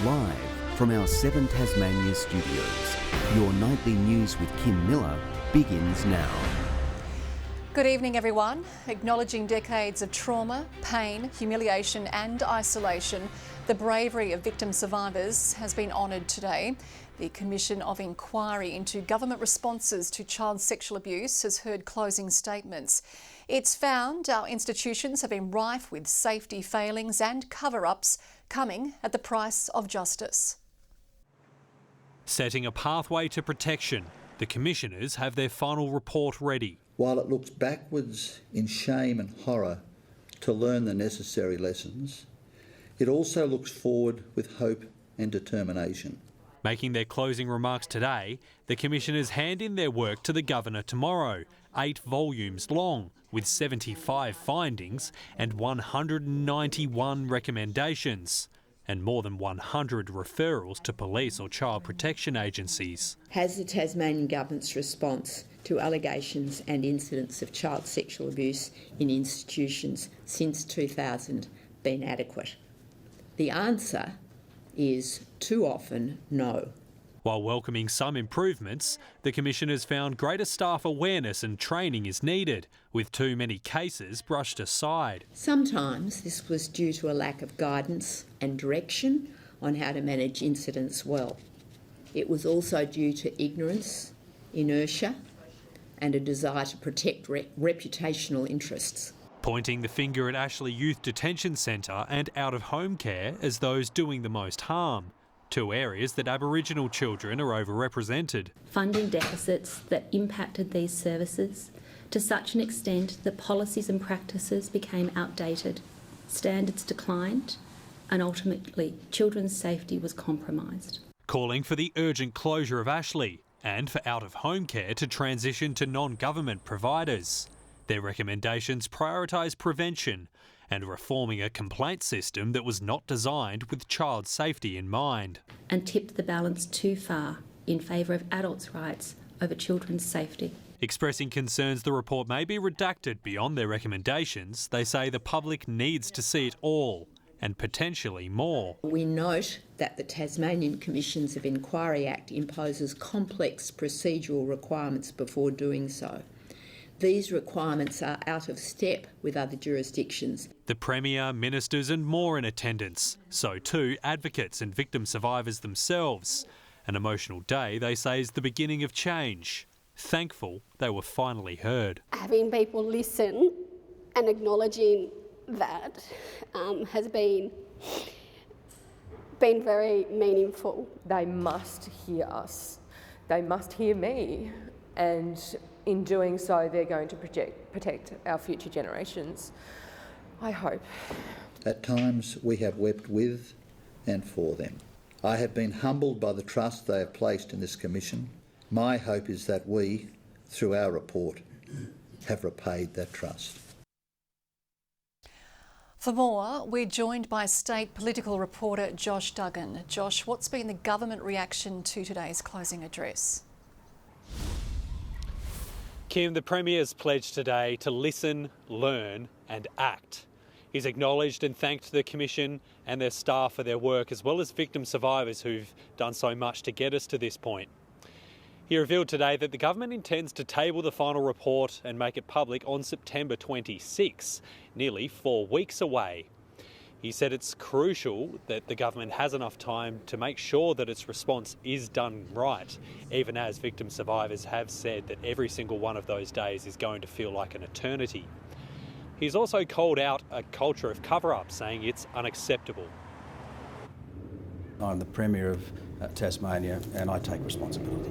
Live from our 7 Tasmania studios, your nightly news with Kim Miller begins now. Good evening, everyone. Acknowledging decades of trauma, pain, humiliation and isolation, the bravery of victim survivors has been honoured today. The Commission of Inquiry into government responses to child sexual abuse has heard closing statements. It's found our institutions have been rife with safety failings and cover-ups coming at the price of justice. Setting a pathway to protection, the Commissioners have their final report ready. While it looks backwards in shame and horror to learn the necessary lessons, it also looks forward with hope and determination. Making their closing remarks today, the Commissioners hand in their work to the Governor tomorrow, 8 volumes long, with 75 findings and 191 recommendations, and more than 100 referrals to police or child protection agencies. Has the Tasmanian Government's response to allegations and incidents of child sexual abuse in institutions since 2000 been adequate? The answer is too often no. While welcoming some improvements, the Commissioners found greater staff awareness and training is needed, with too many cases brushed aside. Sometimes this was due to a lack of guidance and direction on how to manage incidents well. It was also due to ignorance, inertia and a desire to protect reputational interests. Pointing the finger at Ashley Youth Detention Centre and out-of-home care as those doing the most harm. 2 areas that Aboriginal children are overrepresented. Funding deficits that impacted these services to such an extent that policies and practices became outdated, standards declined, and ultimately children's safety was compromised. Calling for the urgent closure of Ashley and for out-of-home care to transition to non-government providers. Their recommendations prioritise prevention and reforming a complaint system that was not designed with child safety in mind. And tipped the balance too far in favour of adults' rights over children's safety. Expressing concerns the report may be redacted beyond their recommendations, they say the public needs to see it all and potentially more. We note that the Tasmanian Commissions of Inquiry Act imposes complex procedural requirements before doing so. These requirements are out of step with other jurisdictions. The Premier, ministers and more in attendance. So too advocates and victim survivors themselves. An emotional day, they say, is the beginning of change. Thankful they were finally heard. Having people listen and acknowledging that has been very meaningful. They must hear us. They must hear me. And in doing so, they're going to protect our future generations, I hope. At times we have wept with and for them. I have been humbled by the trust they have placed in this Commission. My hope is that we, through our report, have repaid that trust. For more, we're joined by state political reporter Josh Duggan. Josh, what's been the government reaction to today's closing address? Kim, the Premier's pledged today to listen, learn and act. He's acknowledged and thanked the Commission and their staff for their work, as well as victim survivors who've done so much to get us to this point. He revealed today that the government intends to table the final report and make it public on September 26, nearly 4 weeks away. He said it's crucial that the government has enough time to make sure that its response is done right, even as victim survivors have said that every single one of those days is going to feel like an eternity. He's also called out a culture of cover-up, saying it's unacceptable. I'm the Premier of Tasmania and I take responsibility,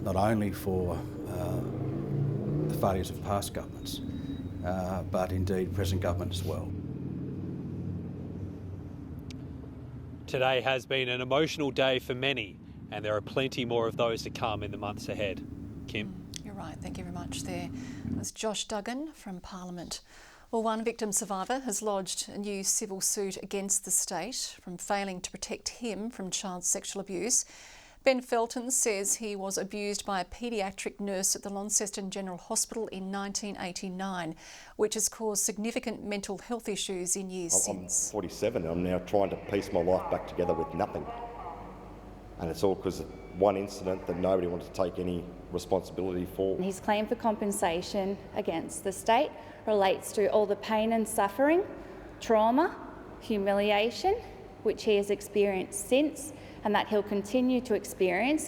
not only for the failures of past governments, but indeed present government as well. Today has been an emotional day for many, and there are plenty more of those to come in the months ahead. Kim? You're right, thank you very much there. That's Josh Duggan from Parliament. Well, one victim survivor has lodged a new civil suit against the state from failing to protect him from child sexual abuse. Ben FELTON says he was abused by a paediatric nurse at the Launceston General Hospital in 1989, which has caused significant mental health issues in years since. I'm 47 and I'm now trying to piece my life back together with nothing. And it's all because of one incident that nobody wanted to take any responsibility for. His claim for compensation against the state relates to all the pain and suffering, trauma, humiliation, which he has experienced since, and that he'll continue to experience.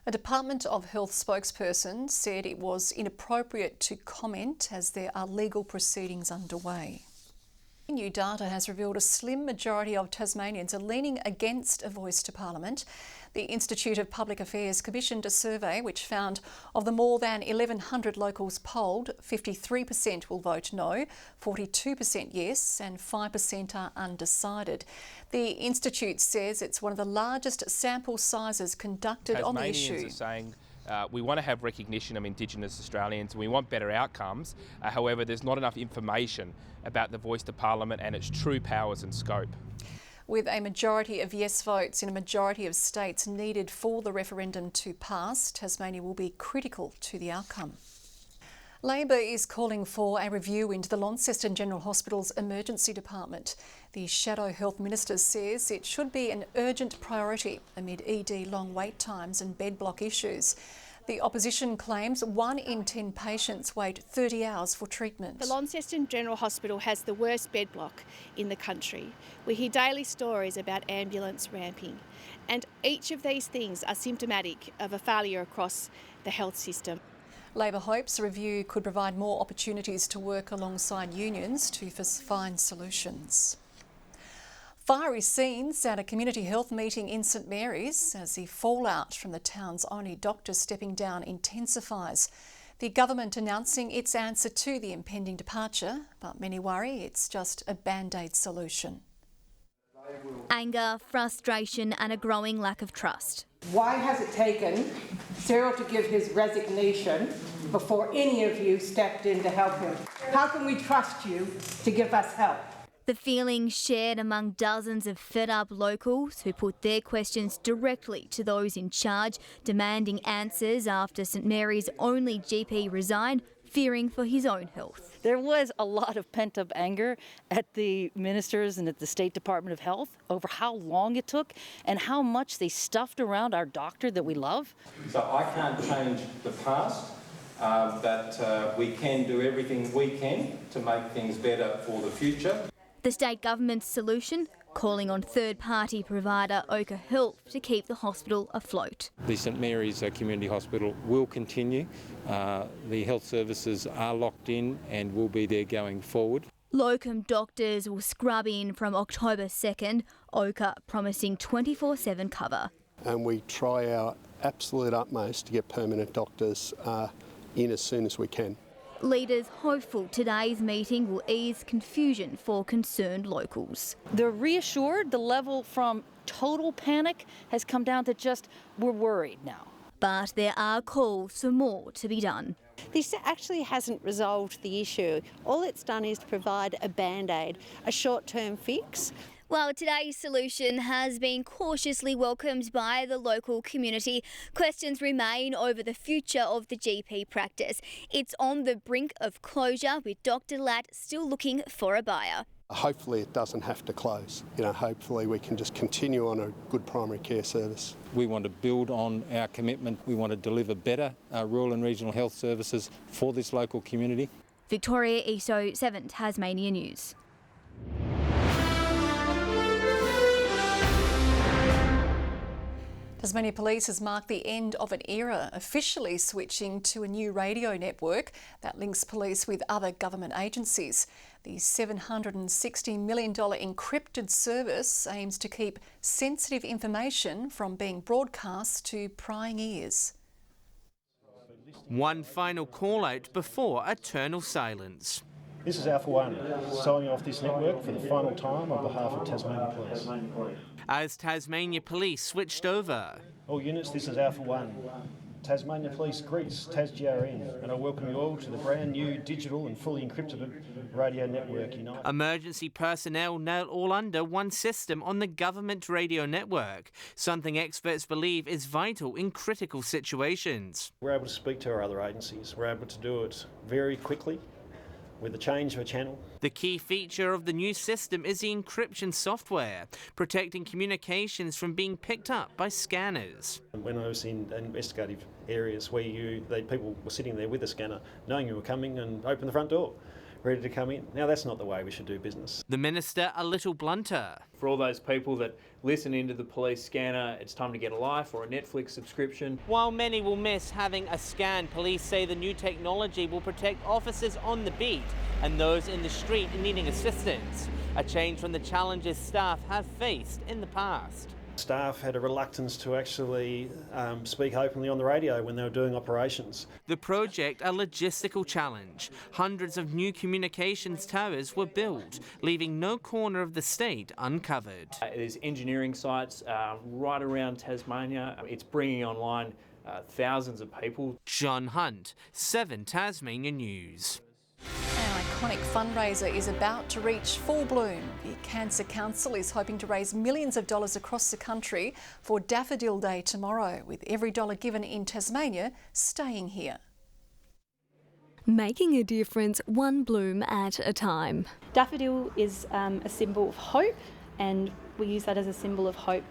A Department of Health spokesperson said it was inappropriate to comment as there are legal proceedings underway. New data has revealed a slim majority of Tasmanians are leaning against a voice to Parliament. The Institute of Public Affairs commissioned a survey which found of the more than 1,100 locals polled, 53% will vote no, 42% yes and 5% are undecided. The Institute says it's one of the largest sample sizes conducted on the issue. Tasmanians are saying we want to have recognition of Indigenous Australians and we want better outcomes. However, there's not enough information about the voice to Parliament and its true powers and scope. With a majority of yes votes in a majority of states needed for the referendum to pass, Tasmania will be critical to the outcome. Labor is calling for a review into the Launceston General Hospital's emergency department. The Shadow Health Minister says it should be an urgent priority amid ED long wait times and bed block issues. The opposition claims 1 in 10 patients wait 30 hours for treatment. The Launceston General Hospital has the worst bed block in the country. We hear daily stories about ambulance ramping, and each of these things are symptomatic of a failure across the health system. Labor hopes a review could provide more opportunities to work alongside unions to find solutions. Fiery scenes at a community health meeting in St Mary's as the fallout from the town's only doctor stepping down intensifies. The government announcing its answer to the impending departure, but many worry it's just a band-aid solution. Anger, frustration and a growing lack of trust. Why has it taken Cyril to give his resignation before any of you stepped in to help him? How can we trust you to give us help? The feeling shared among dozens of fed-up locals who put their questions directly to those in charge, demanding answers after St Mary's only GP resigned, fearing for his own health. There was a lot of pent-up anger at the ministers and at the State Department of Health over how long it took and how much they stuffed around our doctor that we love. So I can't change the past, but we can do everything we can to make things better for the future. The state government's solution, calling on third-party provider OCHRE Health to keep the hospital afloat. The St Mary's Community Hospital will continue. The health services are locked in and will be there going forward. Locum doctors will scrub in from October 2nd, OCHRE promising 24/7 cover. And we try our absolute utmost to get permanent doctors in as soon as we can. Leaders hopeful today's meeting will ease confusion for concerned locals. They're reassured the level from total panic has come down to just, we're worried now. But there are calls for more to be done. This actually hasn't resolved the issue. All it's done is to provide a band-aid, a short-term fix. While today's solution has been cautiously welcomed by the local community, questions remain over the future of the GP practice. It's on the brink of closure, with Dr Latt still looking for a buyer. Hopefully it doesn't have to close. Hopefully we can just continue on a good primary care service. We want to build on our commitment. We want to deliver better rural and regional health services for this local community. Victoria ESO 7 Tasmania News. Tasmania Police has marked the end of an era, officially switching to a new radio network that links police with other government agencies. The $760 million encrypted service aims to keep sensitive information from being broadcast to prying ears. One final call out before eternal silence. This is Alpha One, signing off this network for the final time on behalf of Tasmania Police. As Tasmania Police switched over. All units, this is Alpha One. Tasmania Police greets TasGRN, and I welcome you all to the brand new digital and fully encrypted radio network Unite. Emergency personnel now all under one system on the government radio network, something experts believe is vital in critical situations. We're able to speak to our other agencies. We're able to do it very quickly with the change of a channel. The key feature of the new system is the encryption software, protecting communications from being picked up by scanners. When I was in investigative areas where people were sitting there with a scanner, knowing you were coming and open the front door, ready to come in. Now that's not the way we should do business. The minister a little blunter. For all those people that listen into the police scanner, it's time to get a Life or a Netflix subscription. While many will miss having a scan, police say the new technology will protect officers on the beat and those in the street needing assistance, a change from the challenges staff have faced in the past. Staff had a reluctance to actually speak openly on the radio when they were doing operations. The project, a logistical challenge. Hundreds of new communications towers were built, leaving no corner of the state uncovered. There's engineering sites right around Tasmania. It's bringing online thousands of people. John Hunt, 7 Tasmania News. Our iconic fundraiser is about to reach full bloom. The Cancer Council is hoping to raise millions of dollars across the country for Daffodil Day tomorrow, with every dollar given in Tasmania staying here. Making a difference one bloom at a time. Daffodil is a symbol of hope, and we use that as a symbol of hope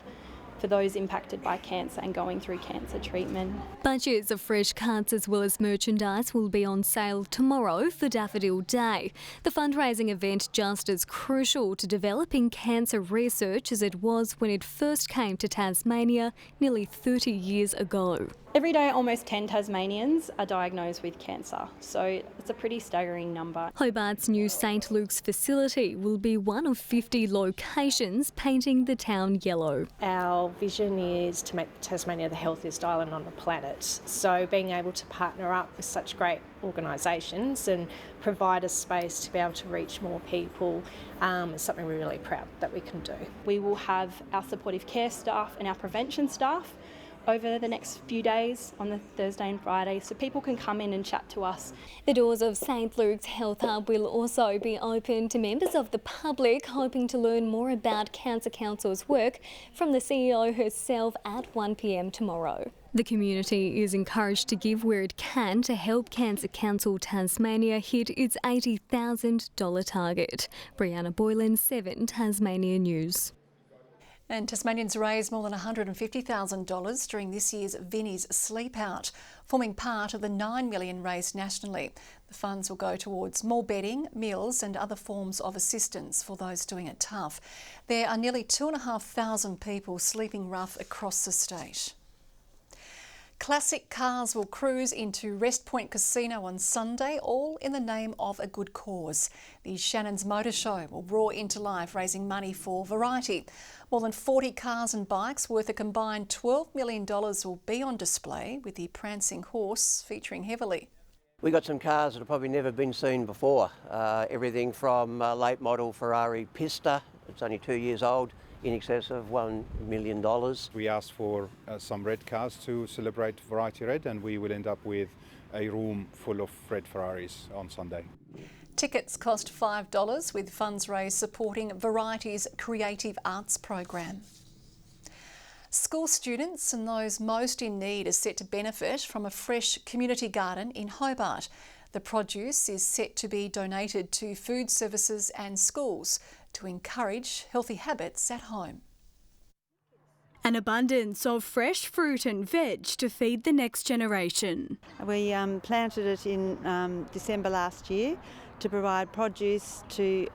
for those impacted by cancer and going through cancer treatment. Bunches of fresh cards as well as merchandise will be on sale tomorrow for Daffodil Day. The fundraising event just as crucial to developing cancer research as it was when it first came to Tasmania nearly 30 years ago. Every day, almost 10 Tasmanians are diagnosed with cancer, so it's a pretty staggering number. Hobart's new St Luke's facility will be one of 50 locations painting the town yellow. Our vision is to make Tasmania the healthiest island on the planet, so being able to partner up with such great organisations and provide a space to be able to reach more people is something we're really proud that we can do. We will have our supportive care staff and our prevention staff over the next few days on the Thursday and Friday, so people can come in and chat to us. The doors of St Luke's Health Hub will also be open to members of the public hoping to learn more about Cancer Council's work from the CEO herself at 1 p.m. tomorrow. The community is encouraged to give where it can to help Cancer Council Tasmania hit its $80,000 target. Brianna Boylan, 7 Tasmania News. And Tasmanians raised more than $150,000 during this year's Vinnie's Sleep Out, forming part of the $9 million raised nationally. The funds will go towards more bedding, meals and other forms of assistance for those doing it tough. There are nearly 2,500 people sleeping rough across the state. Classic cars will cruise into Rest Point Casino on Sunday, all in the name of a good cause. The Shannon's Motor Show will roar into life, raising money for Variety. More than 40 cars and bikes worth a combined $12 million will be on display, with the prancing horse featuring heavily. We got some cars that have probably never been seen before. Everything from late model Ferrari Pista, it's only 2 years old, in excess of $1 million. We asked for some red cars to celebrate Variety Red, and we will end up with a room full of red Ferraris on Sunday. Tickets cost $5, with funds raised supporting Variety's Creative Arts program. School students and those most in need are set to benefit from a fresh community garden in Hobart. The produce is set to be donated to food services and schools to encourage healthy habits at home. An abundance of fresh fruit and veg to feed the next generation. We planted it in December last year to provide produce to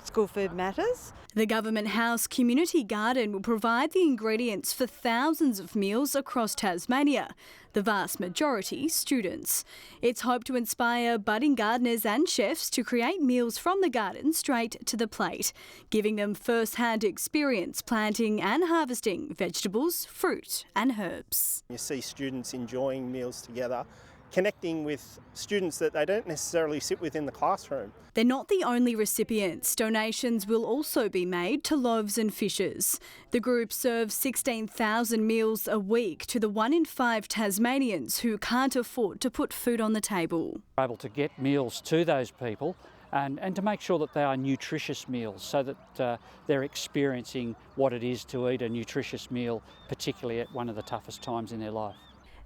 School Food Matters. The Government House Community Garden will provide the ingredients for thousands of meals across Tasmania, the vast majority students. It's hoped to inspire budding gardeners and chefs to create meals from the garden straight to the plate, giving them first-hand experience planting and harvesting vegetables, fruit and herbs. You see students enjoying meals together connecting with students that they don't necessarily sit with in the classroom. They're not the only recipients. Donations will also be made to Loaves and Fishers. The group serves 16,000 meals a week to the 1 in 5 Tasmanians who can't afford to put food on the table. We're able to get meals to those people and to make sure that they are nutritious meals so that they're experiencing what it is to eat a nutritious meal, particularly at one of the toughest times in their life.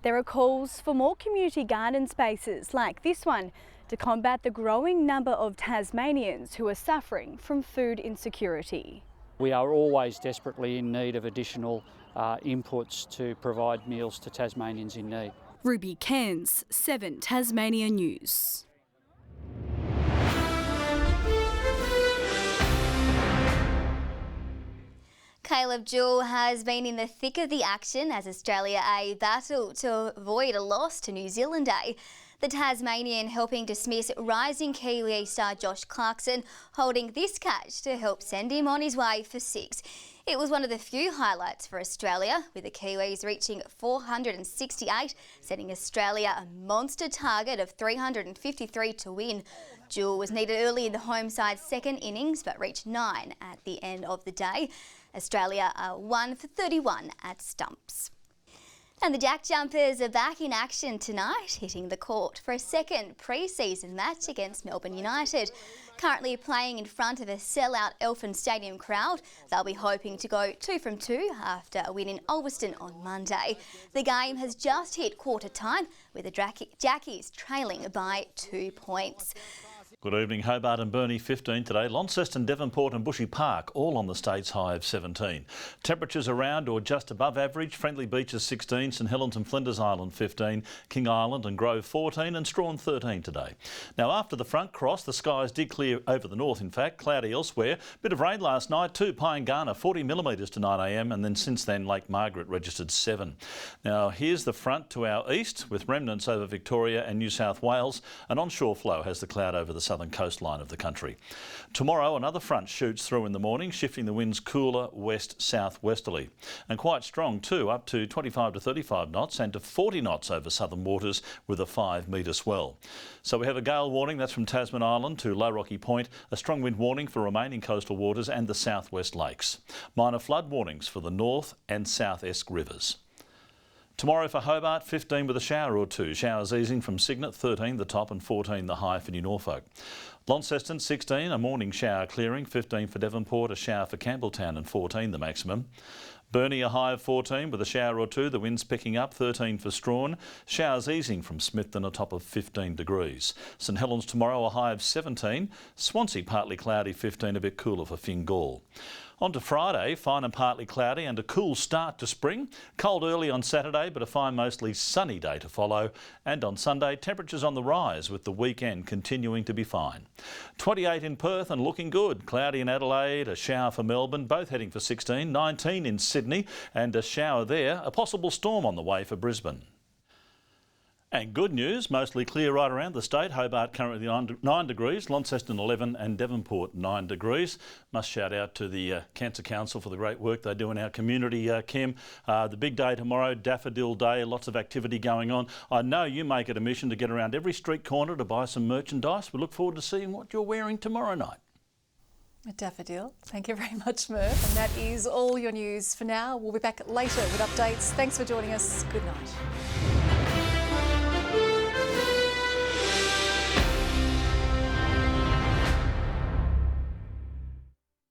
There are calls for more community garden spaces like this one to combat the growing number of Tasmanians who are suffering from food insecurity. We are always desperately in need of additional inputs to provide meals to Tasmanians in need. Ruby Cairns, 7 Tasmania News. Caleb Jewell has been in the thick of the action as Australia A battle to avoid a loss to New Zealand A. The Tasmanian helping dismiss rising Kiwi star Josh Clarkson, holding this catch to help send him on his way for 6. It was one of the few highlights for Australia, with the Kiwis reaching 468, setting Australia a monster target of 353 to win. Jewell was needed early in the home side's second innings, but reached 9 at the end of the day. Australia are 1 for 31 at stumps. And the Jack Jumpers are back in action tonight, hitting the court for a second pre-season match against Melbourne United. Currently playing in front of a sellout Elfin Stadium crowd, they'll be hoping to go 2 from 2 after a win in Ulverston on Monday. The game has just hit quarter time, with the Jackies trailing by 2 points. Good evening. Hobart and Burnie 15 today. Launceston, Devonport and Bushy Park all on the state's high of 17. Temperatures around or just above average. Friendly Beaches 16, St Helens and Flinders Island 15, King Island and Grove 14 and Strawn 13 today. Now after the front cross, the skies did clear over the north, in fact, cloudy elsewhere. Bit of rain last night too. Pyengana 40 millimetres to 9 a.m. and then since then Lake Margaret registered 7. Now here's the front to our east with remnants over Victoria and New South Wales. An onshore flow has the cloud over the southern coastline of the country. Tomorrow another front shoots through in the morning, shifting the winds cooler west-southwesterly and quite strong too, up to 25 to 35 knots and to 40 knots over southern waters with a 5 metre swell. So we have a gale warning, that's from Tasman Island to Low Rocky Point, a strong wind warning for remaining coastal waters and the southwest lakes. Minor flood warnings for the north and south Esk rivers. Tomorrow for Hobart, 15 with a shower or 2. Showers easing from Cygnet, 13 the top and 14 the high for New Norfolk. Launceston, 16, a morning shower clearing, 15 for Devonport, a shower for Campbelltown and 14 the maximum. Burnie a high of 14 with a shower or 2, the winds picking up, 13 for Strawn. Showers easing from Smithton, a top of 15 degrees. St Helens tomorrow a high of 17. Swansea partly cloudy, 15, a bit cooler for Fingal. On to Friday, fine and partly cloudy and a cool start to spring. Cold early on Saturday, but a fine mostly sunny day to follow. And on Sunday, temperatures on the rise with the weekend continuing to be fine. 28 in Perth and looking good. Cloudy in Adelaide, a shower for Melbourne, both heading for 16. 19 in Sydney and a shower there. A possible storm on the way for Brisbane. And good news, mostly clear right around the state. Hobart currently 9 degrees, Launceston 11 and Devonport 9 degrees. Must shout out to the Cancer Council for the great work they do in our community, Kim. The big day tomorrow, Daffodil Day, lots of activity going on. I know you make it a mission to get around every street corner to buy some merchandise. We look forward to seeing what you're wearing tomorrow night. A daffodil. Thank you very much, Murph. And that is all your news for now. We'll be back later with updates. Thanks for joining us. Good night.